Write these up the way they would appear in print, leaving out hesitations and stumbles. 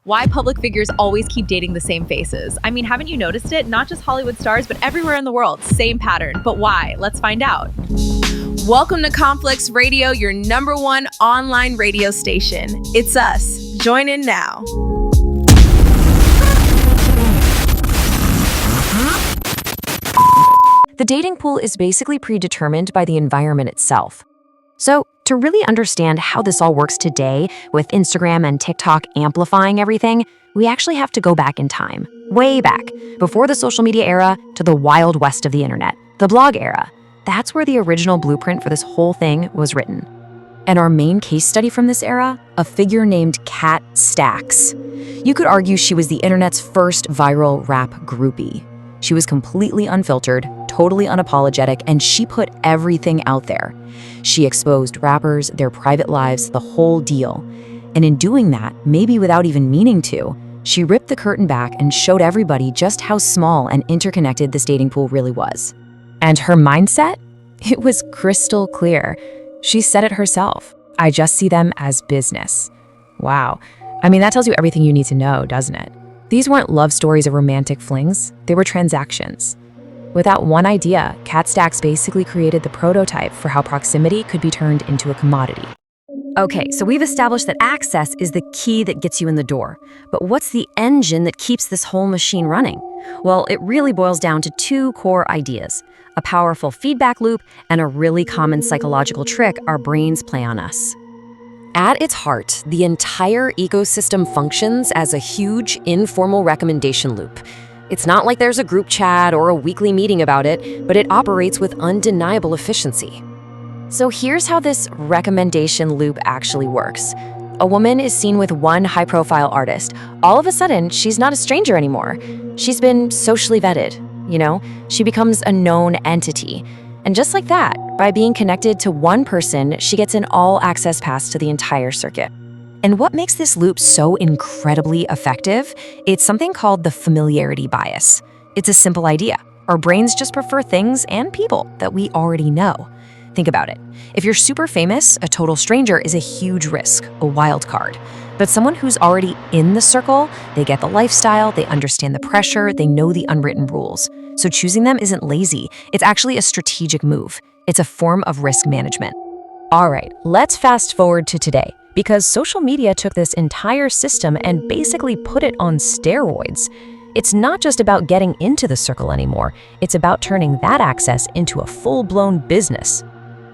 Why public figures always keep dating the same faces. I mean, haven't you noticed it? Not just Hollywood stars, but everywhere in the world. Same pattern. But why? Let's find out. Welcome to Conflex Radio, your #1 online radio station. It's us. Join in now. The dating pool is basically predetermined by the environment itself. So, to really understand how this all works today, with Instagram and TikTok amplifying everything, we actually have to go back in time. Way back, before the social media era to the wild west of the internet, the blog era. That's where the original blueprint for this whole thing was written. And our main case study from this era, a figure named Kat Stacks. You could argue she was the internet's first viral rap groupie. She was completely unfiltered, totally unapologetic, and she put everything out there. She exposed rappers, their private lives, the whole deal. And in doing that, maybe without even meaning to, she ripped the curtain back and showed everybody just how small and interconnected this dating pool really was. And her mindset? It was crystal clear. She said it herself. I just see them as business. Wow. I mean, that tells you everything you need to know, doesn't it? These weren't love stories or romantic flings. They were transactions. With that one idea, Kat Stacks basically created the prototype for how proximity could be turned into a commodity. Okay, so we've established that access is the key that gets you in the door. But what's the engine that keeps this whole machine running? Well, it really boils down to two core ideas: a powerful feedback loop and a really common psychological trick our brains play on us. At its heart, the entire ecosystem functions as a huge, informal recommendation loop. It's not like there's a group chat or a weekly meeting about it, but it operates with undeniable efficiency. So here's how this recommendation loop actually works. A woman is seen with one high-profile artist. All of a sudden, she's not a stranger anymore. She's been socially vetted, She becomes a known entity. And just like that, by being connected to one person, she gets an all-access pass to the entire circuit. And what makes this loop so incredibly effective? It's something called the familiarity bias. It's a simple idea. Our brains just prefer things and people that we already know. Think about it. If you're super famous, a total stranger is a huge risk, a wild card. But someone who's already in the circle, they get the lifestyle, they understand the pressure, they know the unwritten rules. So choosing them isn't lazy. It's actually a strategic move. It's a form of risk management. All right, let's fast forward to today, because social media took this entire system and basically put it on steroids. It's not just about getting into the circle anymore. It's about turning that access into a full-blown business.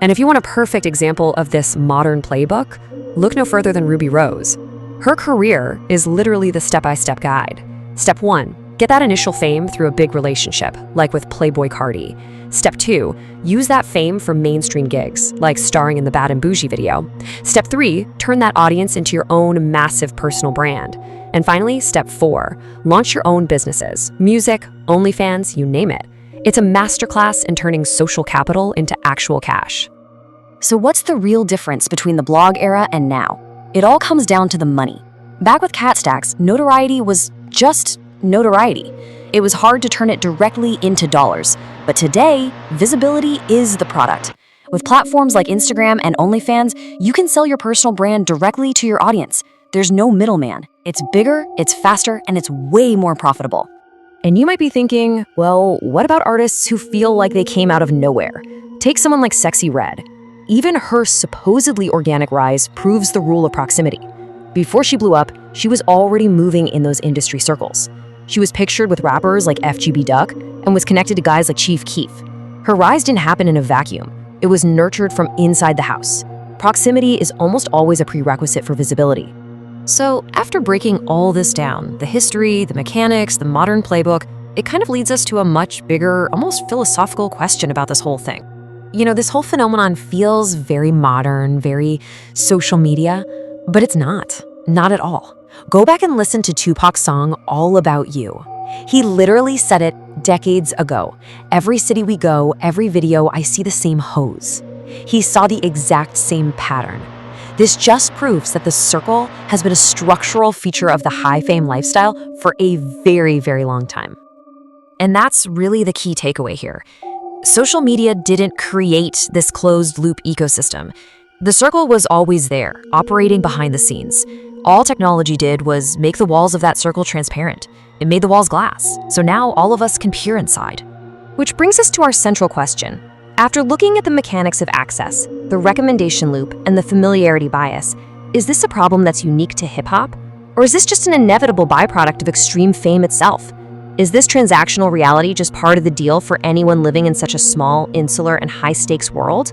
And if you want a perfect example of this modern playbook, look no further than Ruby Rose. Her career is literally the step-by-step guide. Step 1, get that initial fame through a big relationship, like with Playboy Cardi. Step 2, use that fame for mainstream gigs, like starring in the Bad and Bougie video. Step 3, turn that audience into your own massive personal brand. And finally, step 4, launch your own businesses, music, OnlyFans, you name it. It's a masterclass in turning social capital into actual cash. So what's the real difference between the blog era and now? It all comes down to the money. Back with Kat Stacks, notoriety was just notoriety. It was hard to turn it directly into dollars. But today, visibility is the product. With platforms like Instagram and OnlyFans, you can sell your personal brand directly to your audience. There's no middleman. It's bigger, it's faster, and it's way more profitable. And you might be thinking, well, what about artists who feel like they came out of nowhere? Take someone like Sexy Red. Even her supposedly organic rise proves the rule of proximity. Before she blew up, she was already moving in those industry circles. She was pictured with rappers like FGB Duck and was connected to guys like Chief Keef. Her rise didn't happen in a vacuum. It was nurtured from inside the house. Proximity is almost always a prerequisite for visibility. So after breaking all this down, the history, the mechanics, the modern playbook, it kind of leads us to a much bigger, almost philosophical question about this whole thing. This whole phenomenon feels very modern, very social media, but it's not at all. Go back and listen to Tupac's song, All About You. He literally said it decades ago. Every city we go, every video, I see the same hose. He saw the exact same pattern. This just proves that the circle has been a structural feature of the high fame lifestyle for a very, very long time. And that's really the key takeaway here. Social media didn't create this closed loop ecosystem. The circle was always there, operating behind the scenes. All technology did was make the walls of that circle transparent. It made the walls glass, so now all of us can peer inside. Which brings us to our central question. After looking at the mechanics of access, the recommendation loop, and the familiarity bias, is this a problem that's unique to hip-hop? Or is this just an inevitable byproduct of extreme fame itself? Is this transactional reality just part of the deal for anyone living in such a small, insular, and high-stakes world?